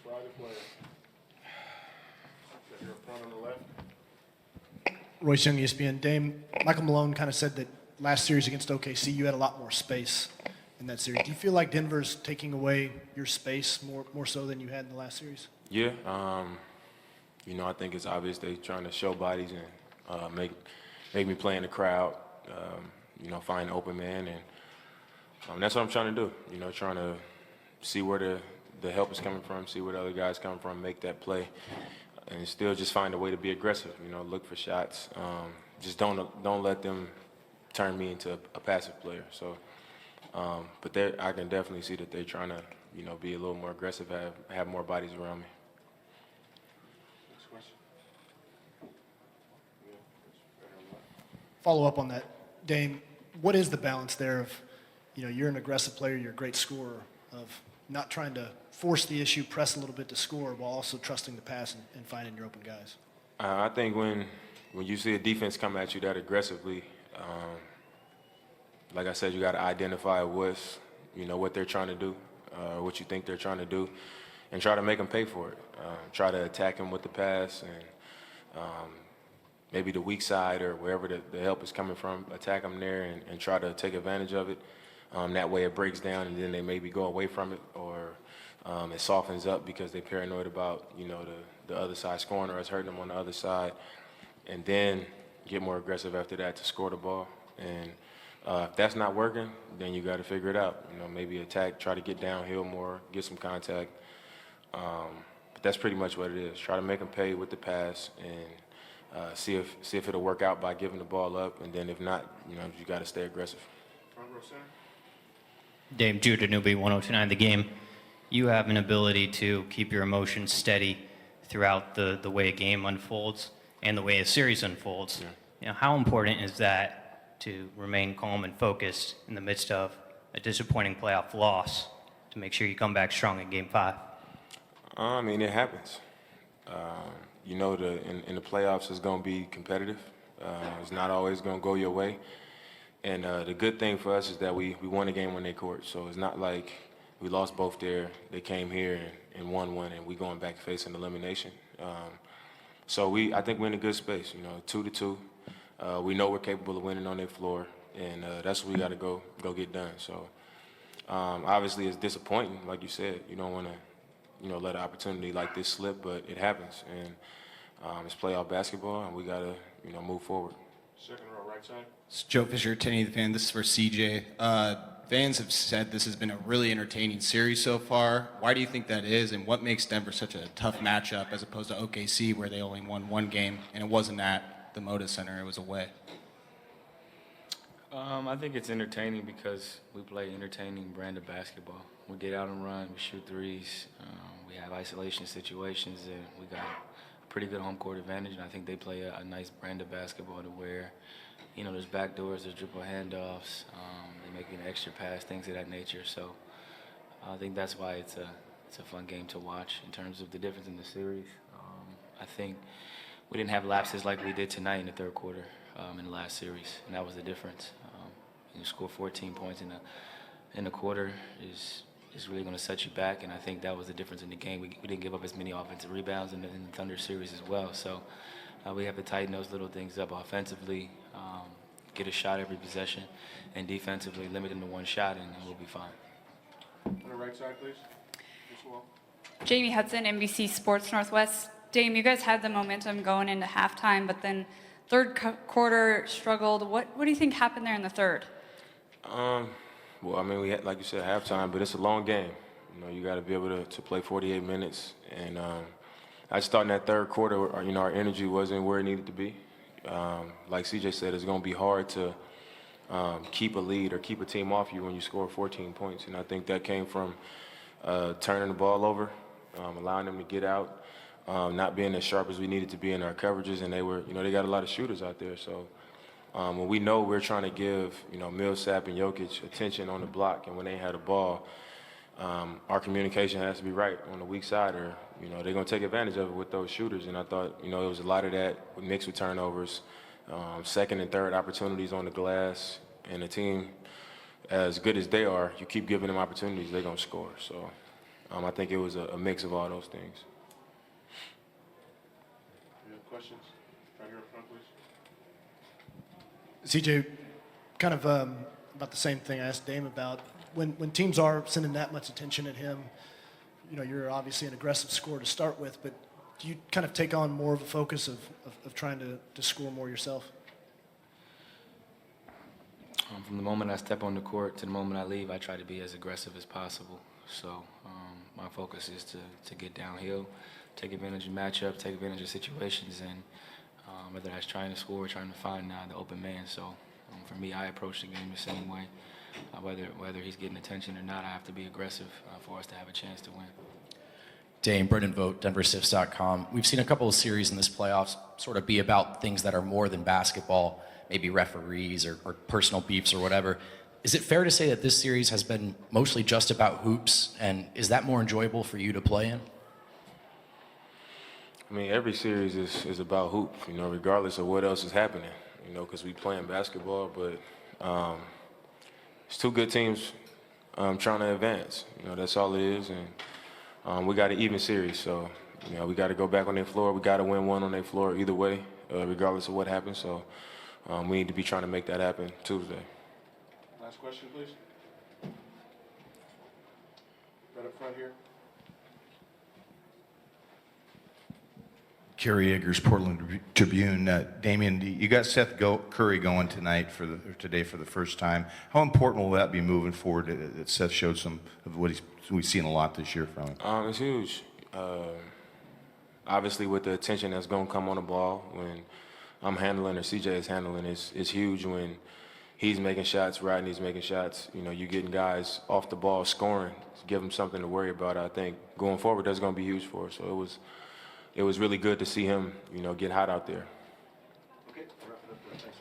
Describe the player. You're up front on the left. Royce Young, ESPN. Dame, Michael Malone kind of said that last series against OKC, you had a lot more space in that series. Do you feel like Denver's taking away your space more so than you had in the last series? Yeah. I think it's obvious they're trying to show bodies and make me play in the crowd, find an open man. And that's what I'm trying to do, trying to see where the help is coming from, see where the other guys come from, make that play. And still just find a way to be aggressive, look for shots. Just don't let them turn me into a passive player. So, but I can definitely see that they're trying to, be a little more aggressive, have more bodies around me. Next question. Follow up on that, Dame. What is the balance there of, you're an aggressive player, you're a great scorer, of not trying to force the issue, press a little bit to score, while also trusting the pass and finding your open guys? I think when you see a defense come at you that aggressively, like I said, you got to identify what they're trying to do, what you think they're trying to do, and try to make them pay for it. Try to attack them with the pass and maybe the weak side or wherever the help is coming from, attack them there and try to take advantage of it. That way it breaks down and then they maybe go away from it, or it softens up because they're paranoid about, the other side scoring or us hurting them on the other side. And then get more aggressive after that to score the ball. And if that's not working, then you got to figure it out. Maybe attack, try to get downhill more, get some contact. But that's pretty much what it is. Try to make them pay with the pass and see if it'll work out by giving the ball up. And then if not, you got to stay aggressive. Front row center. Dame, Judah Newby, 102.9 The Game. You have an ability to keep your emotions steady throughout the way a game unfolds and the way a series unfolds. Yeah. How important is that to remain calm and focused in the midst of a disappointing playoff loss to make sure you come back strong in Game 5? I mean, it happens. In the playoffs, it's going to be competitive. It's not always going to go your way. And the good thing for us is that we won a game on their court. So it's not like we lost both there. They came here and won one, and we going back facing elimination. So I think we're in a good space. 2-2. We know we're capable of winning on their floor, and that's what we got to go get done. So obviously it's disappointing, like you said. You don't want to let an opportunity like this slip, but it happens. And it's playoff basketball, and we got to move forward. Second row, right side. It's Joe Fisher, 1080 The Fan. This is for CJ. Fans have said this has been a really entertaining series so far. Why do you think that is, and what makes Denver such a tough matchup as opposed to OKC, where they only won one game, and it wasn't at the Moda Center, it was away? I think it's entertaining because we play entertaining brand of basketball. We get out and run, we shoot threes, we have isolation situations, and we got a pretty good home court advantage, and I think they play a nice brand of basketball to where, there's backdoors, there's dribble handoffs, they make an extra pass, things of that nature. So I think that's why it's a fun game to watch in terms of the difference in the series. I think we didn't have lapses like we did tonight in the third quarter in the last series, and that was the difference. You score 14 points in the quarter is really going to set you back, and I think that was the difference in the game. We didn't give up as many offensive rebounds in the Thunder series as well. So we have to tighten those little things up offensively, get a shot every possession, and defensively limit them to one shot, and we'll be fine. On the right side, please. This wall. Jamie Hudson, NBC Sports Northwest. Dame, you guys had the momentum going into halftime, but then third quarter struggled. What do you think happened there in the third? Well, I mean, we had, like you said, halftime, but it's a long game. You got to be able to play 48 minutes. And I just thought in that third quarter, our energy wasn't where it needed to be. Like CJ said, it's going to be hard to keep a lead or keep a team off you when you score 14 points. And I think that came from turning the ball over, allowing them to get out, not being as sharp as we needed to be in our coverages. And they were, they got a lot of shooters out there. So when we know we're trying to give, Millsap and Jokic attention on the block, and when they had a ball, our communication has to be right on the weak side, or they're going to take advantage of it with those shooters. And I thought, it was a lot of that mixed with turnovers, second and third opportunities on the glass, and a team as good as they are, you keep giving them opportunities, they're going to score. So I think it was a mix of all those things. Any other questions? Right here in front, please. CJ, kind of about the same thing I asked Dame about. When teams are sending that much attention at him, you're obviously an aggressive scorer to start with, but do you kind of take on more of a focus of trying to score more yourself? From the moment I step on the court to the moment I leave, I try to be as aggressive as possible. So my focus is to get downhill, take advantage of matchups, take advantage of situations, and whether that's trying to score or trying to find the open man. So for me, I approach the game the same way. Whether he's getting attention or not, I have to be aggressive for us to have a chance to win. Dame, Brendan Vogt, DenverSiffs.com. We've seen a couple of series in this playoffs sort of be about things that are more than basketball, maybe referees or personal beefs or whatever. Is it fair to say that this series has been mostly just about hoops, and is that more enjoyable for you to play in? I mean, every series is about hoop, regardless of what else is happening, because we playing basketball, but it's two good teams trying to advance. That's all it is, and we got an even series, so we got to go back on their floor. We got to win one on their floor either way, regardless of what happens. So we need to be trying to make that happen Tuesday. Last question, please. Right up front here. Kerry Eggers, Portland Tribune. Damian, you got Seth Curry going today for the first time. How important will that be moving forward? That Seth showed some of what we've seen a lot this year from him. It's huge. Obviously, with the attention that's going to come on the ball when I'm handling or CJ is handling, it's huge when he's making shots, Rodney's making shots. You getting guys off the ball scoring, give them something to worry about. I think going forward, that's going to be huge for us. So it was really good to see him, get hot out there. Okay, we'll wrap it up there. Thanks,